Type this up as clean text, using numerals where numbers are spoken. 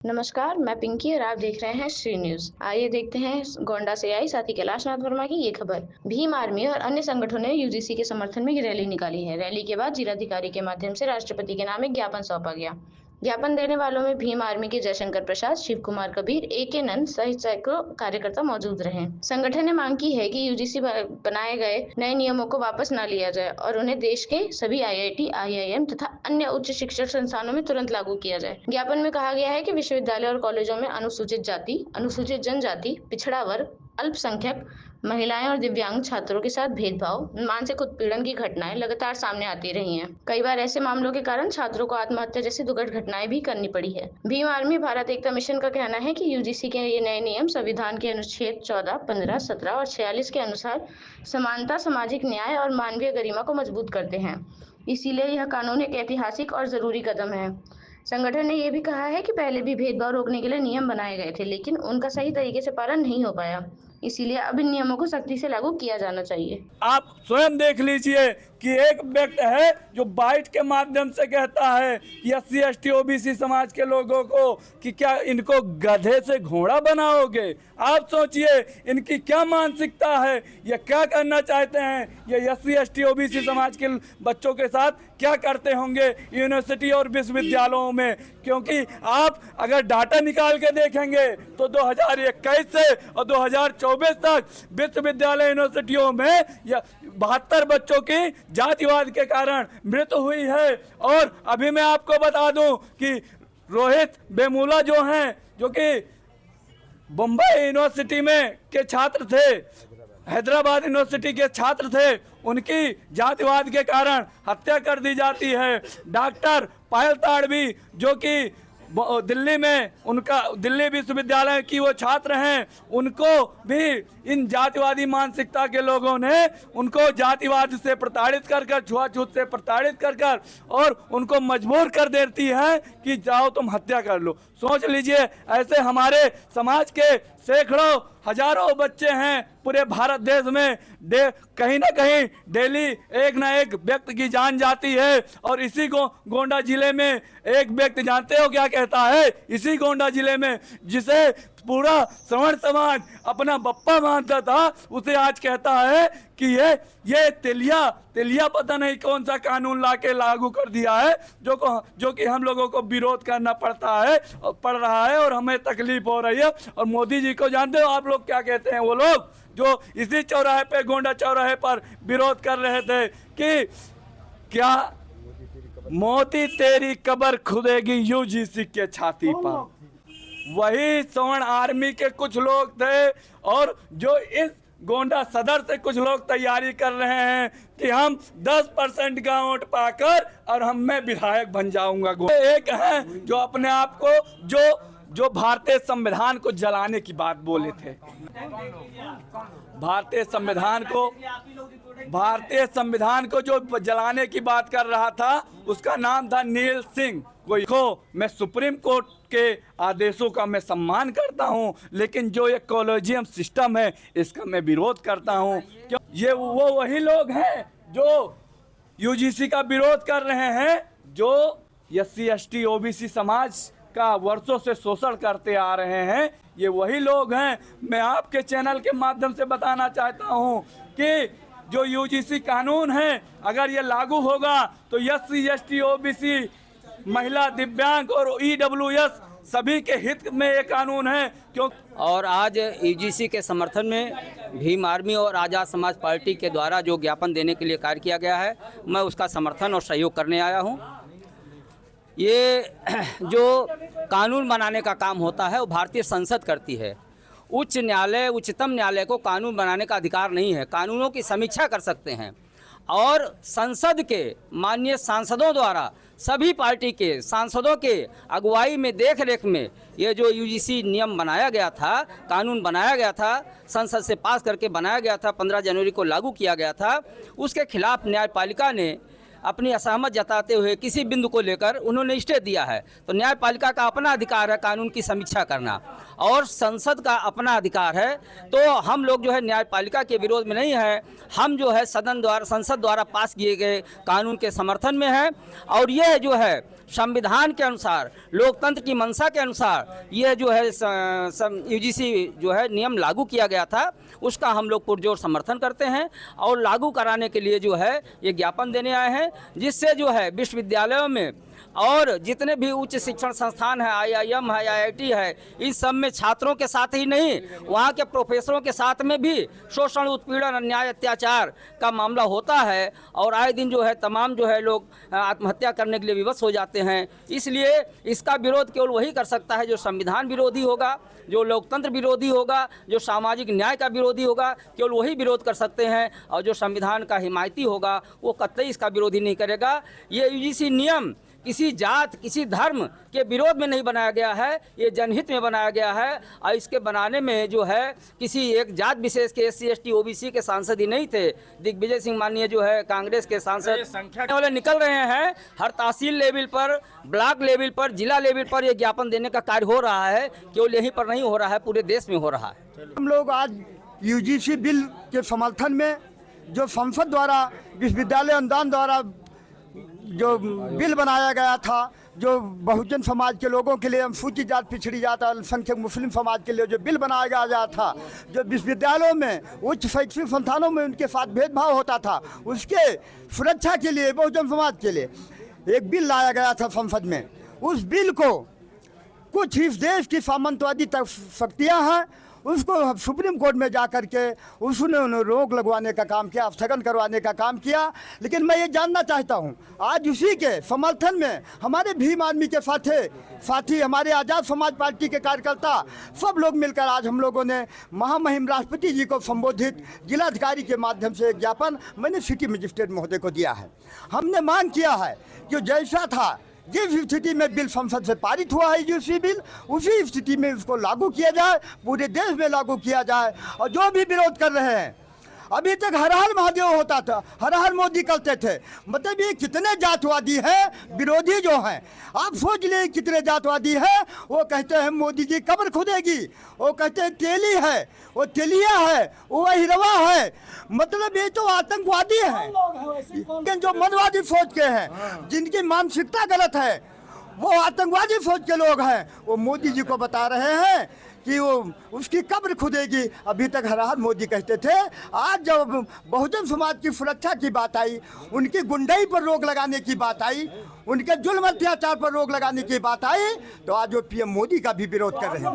नमस्कार, मैं पिंकी और आप देख रहे हैं श्री न्यूज। आइए देखते हैं गोंडा से आई साथी कैलाश नाथ वर्मा की ये खबर। भीम आर्मी और अन्य संगठनों ने यूजीसी के समर्थन में रैली निकाली है। रैली के बाद जिलाधिकारी के माध्यम से राष्ट्रपति के नाम एक ज्ञापन सौंपा गया। ज्ञापन देने वालों में भीम आर्मी के जयशंकर प्रसाद, शिव कुमार कबीर, AK नंद सहित सैकड़ों कार्यकर्ता मौजूद रहे। संगठन ने मांग की है कि यूजीसी बनाए गए नए नियमों को वापस न लिया जाए और उन्हें देश के सभी IIT, IIM तथा अन्य उच्च शिक्षण संस्थानों में तुरंत लागू किया जाए। ज्ञापन में कहा गया है कि विश्वविद्यालय और कॉलेजों में अनुसूचित जाति, अनुसूचित जनजाति, पिछड़ा वर्ग, अल्पसंख्यक, महिलाएं और दिव्यांग छात्रों के साथ भेदभाव, मानसिक उत्पीड़न की घटनाएं लगातार सामने आती रही हैं। कई बार ऐसे मामलों के कारण छात्रों को आत्महत्या जैसी दुखद घटनाएं भी करनी पड़ी है। भीम आर्मी भारत एकता मिशन का कहना है कि यूजीसी के ये नए नियम संविधान के अनुच्छेद 14, 15, 17 और 46 के अनुसार समानता, सामाजिक न्याय और मानवीय गरिमा को मजबूत करते हैं। इसीलिए यह कानून एक ऐतिहासिक और जरूरी कदम है। संगठन ने यह भी कहा है कि पहले भी भेदभाव रोकने के लिए नियम बनाए गए थे, लेकिन उनका सही तरीके से पालन नहीं हो पाया। इसीलिए अब इन नियमों को सख्ती से लागू किया जाना चाहिए। आप स्वयं देख लीजिए कि एक व्यक्ति है जो बाइट के माध्यम से कहता है कि SC ST OBC समाज के लोगों को कि क्या इनको गधे से घोड़ा बनाओगे। आप सोचिए इनकी क्या मानसिकता है, ये क्या करना चाहते हैं, ये SC ST OBC समाज के बच्चों के साथ क्या करते होंगे यूनिवर्सिटी और विश्वविद्यालयों में। क्योंकि आप अगर डाटा निकाल के देखेंगे तो 2021 से और 2024 तक विश्वविद्यालय यूनिवर्सिटियों में 72 बच्चों की जातिवाद के कारण मृत्यु हुई है। और अभी मैं आपको बता दूं कि रोहित वेमुला जो हैं, जो कि बम्बई यूनिवर्सिटी में के छात्र थे, हैदराबाद यूनिवर्सिटी के छात्र थे, उनकी जातिवाद के कारण हत्या कर दी जाती है। डॉक्टर पायल ताड़वी जो कि दिल्ली में उनका दिल्ली विश्वविद्यालय की वो छात्र हैं, उनको भी इन जातिवादी मानसिकता के लोगों ने उनको जातिवाद से प्रताड़ित कर कर, छुआछूत से प्रताड़ित कर कर और उनको मजबूर कर देती है कि जाओ तुम हत्या कर लो। सोच लीजिए, ऐसे हमारे समाज के सैकड़ों हजारों बच्चे हैं पूरे भारत देश में। कहीं ना कहीं डेली एक ना एक व्यक्ति की जान जाती है। और इसी गोंडा जिले में एक व्यक्ति, जानते हो क्या कहता है, इसी गोंडा जिले में जिसे पूरा श्रवण समाज अपना बप्पा मानता था, उसे आज कहता है कि ये तेलिया पता नहीं कौन सा कानून लाके लागू कर दिया है जो कि हम लोगों को विरोध करना पड़ रहा है और हमें तकलीफ हो रही है। और मोदी जी को जानते हो आप लोग क्या कहते हैं, वो लोग जो इसी चौराहे पे, गोंडा चौराहे पर विरोध कर रहे थे कि क्या मोदी तेरी कब्र खुदेगी UGC के छाती पर। वही श्रवण आर्मी के कुछ लोग थे और जो इस गोंडा सदर से कुछ लोग तैयारी कर रहे हैं कि हम 10% का वोट पाकर और मैं विधायक बन जाऊंगा। एक है जो अपने आप को जो भारतीय संविधान को जलाने की बात बोले थे, भारतीय संविधान को जो जलाने की बात कर रहा था, उसका नाम था नील सिंह। मैं सुप्रीम कोर्ट के आदेशों का मैं सम्मान करता हूं, लेकिन जो ये कॉलेजियम सिस्टम है इसका मैं विरोध करता हूं। ये वो वही लोग हैं जो UGC का विरोध कर रहे हैं, जो SC ST OBC समाज का वर्षों से शोषण करते आ रहे हैं। ये वही लोग हैं। मैं आपके चैनल के माध्यम से बताना चाहता हूं कि जो UGC कानून है, अगर ये लागू होगा तो SC ST OBC, महिला, दिव्यांग और EWS सभी के हित में ये कानून है। और आज UGC के समर्थन में भीम आर्मी और आज़ाद समाज पार्टी के द्वारा जो ज्ञापन देने के लिए कार्य किया गया है, मैं उसका समर्थन और सहयोग करने आया हूँ। ये जो कानून बनाने का काम होता है वो भारतीय संसद करती है। उच्च न्यायालय, उच्चतम न्यायालय को कानून बनाने का अधिकार नहीं है। कानूनों की समीक्षा कर सकते हैं और संसद के माननीय सांसदों द्वारा, सभी पार्टी के सांसदों के अगुवाई में, देख रेख में ये जो UGC नियम बनाया गया था, कानून बनाया गया था, संसद से पास करके बनाया गया था, 15 जनवरी को लागू किया गया था, उसके खिलाफ न्यायपालिका ने अपनी असहमत जताते हुए किसी बिंदु को लेकर उन्होंने स्टे दिया है। तो न्यायपालिका का अपना अधिकार है कानून की समीक्षा करना और संसद का अपना अधिकार है। तो हम लोग जो है न्यायपालिका के विरोध में नहीं है, हम जो है संसद द्वारा पास किए गए कानून के समर्थन में है। और यह जो है संविधान के अनुसार, लोकतंत्र की मंशा के अनुसार ये जो है यूजीसी जो है नियम लागू किया गया था, उसका हम लोग पुरजोर समर्थन करते हैं और लागू कराने के लिए जो है ये ज्ञापन देने आए हैं, जिससे जो है विश्वविद्यालयों में और जितने भी उच्च शिक्षण संस्थान है, IIM है, IIT है, इन सब में छात्रों के साथ ही नहीं, वहाँ के प्रोफेसरों के साथ में भी शोषण, उत्पीड़न, अन्याय, अत्याचार का मामला होता है और आए दिन जो है तमाम जो है लोग आत्महत्या करने के लिए विवश हो जाते हैं। इसलिए इसका विरोध केवल वही कर सकता है जो संविधान विरोधी होगा, जो लोकतंत्र विरोधी होगा, जो सामाजिक न्याय का विरोधी होगा, केवल वही विरोध कर सकते हैं। और जो संविधान का हिमायती होगा वो कतई इसका विरोधी नहीं करेगा। ये यूजीसी नियम किसी जात, किसी धर्म के विरोध में नहीं बनाया गया है, ये जनहित में बनाया गया है। और इसके बनाने में जो है किसी एक जात विशेष के SC ST OBC के सांसद ही नहीं थे। दिग्विजय सिंह माननीय जो है कांग्रेस के सांसद वाले निकल रहे हैं। हर तहसील लेवल पर, ब्लॉक लेवल पर, जिला लेवल पर ये ज्ञापन देने का कार्य हो रहा है। केवल यहीं पर नहीं हो रहा है, पूरे देश में हो रहा है। हम लोग आज यूजीसी बिल के समर्थन में जो संसद द्वारा विश्वविद्यालय अनुदान द्वारा जो बिल बनाया गया था, जो बहुजन समाज के लोगों के लिए, अनुसूचित जात, पिछड़ी जात और अल्पसंख्यक मुस्लिम समाज के लिए जो बिल बनाया गया था, जो विश्वविद्यालयों में, उच्च शैक्षणिक संस्थानों में उनके साथ भेदभाव होता था, उसके सुरक्षा के लिए बहुजन समाज के लिए एक बिल लाया गया था संसद में। उस बिल को कुछ इस देश की सामंतवादी शक्तियाँ हैं, उसको सुप्रीम कोर्ट में जा कर के उसने रोक लगवाने का काम किया, स्थगन करवाने का काम किया। लेकिन मैं ये जानना चाहता हूँ, आज उसी के समर्थन में हमारे भीम आर्मी के साथी, हमारे आज़ाद समाज पार्टी के कार्यकर्ता, सब लोग मिलकर आज हम लोगों ने महामहिम राष्ट्रपति जी को संबोधित जिलाधिकारी के माध्यम से ज्ञापन मैंने सिटी मजिस्ट्रेट महोदय को दिया है। हमने मांग किया है कि जैसा था, जिस स्थिति में बिल संसद से पारित हुआ है यूजीसी बिल, उसी स्थिति में उसको लागू किया जाए, पूरे देश में लागू किया जाए। और जो भी विरोध कर रहे हैं, अभी तक हर हर महादेव होता था, हर हर मोदी करते थे। मतलब ये कितने जातवादी हैं विरोधी जो हैं, आप सोच ले कितने जातवादी हैं। वो कहते हैं मोदी जी कब्र खुदेगी, वो कहते हैं तेली है, वो तेलिया है, वो हिरवा है। मतलब ये तो आतंकवादी हैं, लेकिन जो मनवादी सोच के हैं, जिनकी मानसिकता गलत है, वो आतंकवादी सोच के लोग हैं। वो मोदी जी को बता रहे हैं कि वो उसकी कब्र खुदेगी। अभी तक हर हर मोदी कहते थे। आज जब बहुजन समाज की सुरक्षा की बात आई, उनकी गुंडाई पर रोक लगाने की बात आई, उनके जुल्म अत्याचार पर रोक लगाने की बात आई, तो आज वो PM मोदी का भी विरोध कर रहे हैं।